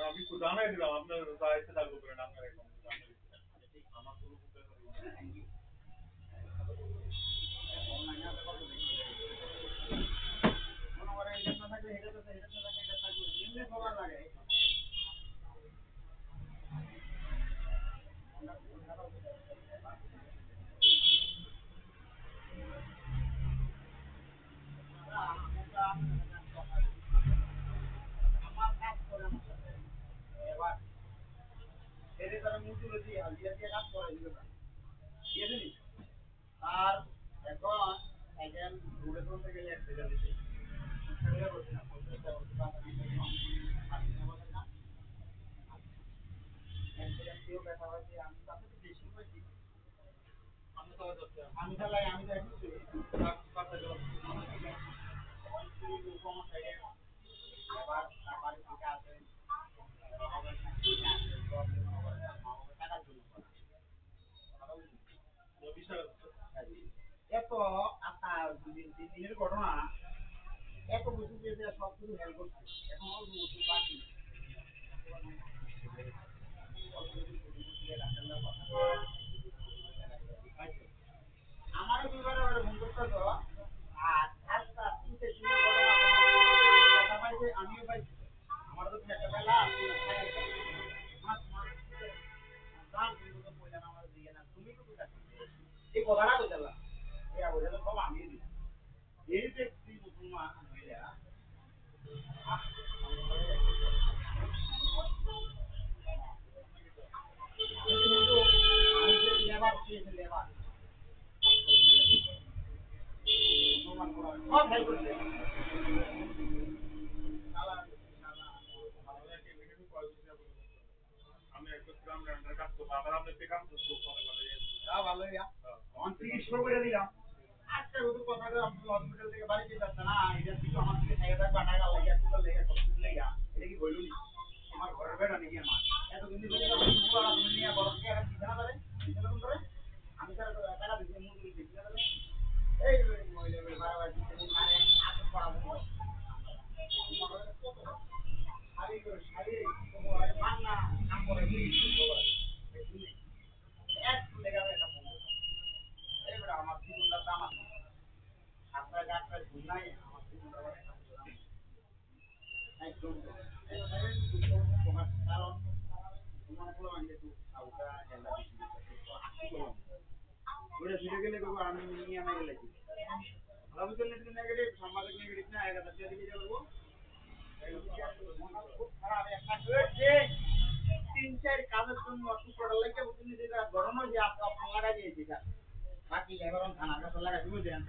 আমি জানাই দিলাম আপনার দায়িত্বে থাকবো করে নাম আর এখন একজন ঘুরে চলতে গেলে অ্যাক্সিডেন্ট আমি চালাই আমি দেখছি এবার আমার থেকে আসে টাকার জন্য এত আপনার দিনের ঘটনা এত কিছু পেয়েছে সব কিছু হেল্প করছে এখন অল্প কিছু বাকি আমার বিবারে ফোন করতে তো আর আজকে তিনটে দিনের ঘটনা দেখা পাইছে আমিও পাইছি আমার তো একটা বেলা মাছ মাছ দাম কিন্তু তো পয়সা আমার দিয়ে না তুমি তো এই কথাটা বুঝলা এরা বুঝলো সব আমি দিই এই যে একটি মুসলমান মহিলা লেবার পেয়েছে লেবার সব হেল্প করছে আমি একটু গ্রাম রান্নার কাজ করবো আবার আপনার কাম ভালো অনত্রিশশো করে দিলাম আজকে শুধু কথাটা আপনি হসপিটাল থেকে বাড়িতে যাচ্ছে না এটা কিছু আমার থেকে খাইয়ে থাকবে টাকা লাগে একটু লেগে কত লেগা এটা কি বললুনি আমার ঘরের বেড়া নাকি আমার এত কিন্তু তুমি নিয়ে বড় কি একটা বিছানা ধরে বিছানা ধরে আমি তার টাকা দিচ্ছি মজুরি দিচ্ছি এই মহিলা বারবার দিচ্ছে মানে আগে পড়াবো শাড়ি শাড়ি তোমার বাংলা কাম করে একটু লেগে একটা এবারে আমার জীবনটার দাম আছে আপনার ডাক্তার ভুল নাই আমার জীবনটার একদম কারণ তোমার যেহেতু আউটা জেলা ঘুরে ফিরে গেলে আমি নিয়ে আমি গেলেছি নেগেটিভ সামাজিক নেগেটিভ না এক হাজার দিয়ে যাবো খুব খারাপ একটা তিন চার কাজের জন্য টুকরোটা লেগে বুঝলি যেটা গরমে যে আপনার লাগা দিয়েছি বাকি এবার থানা কাছে লাগা দিব দেন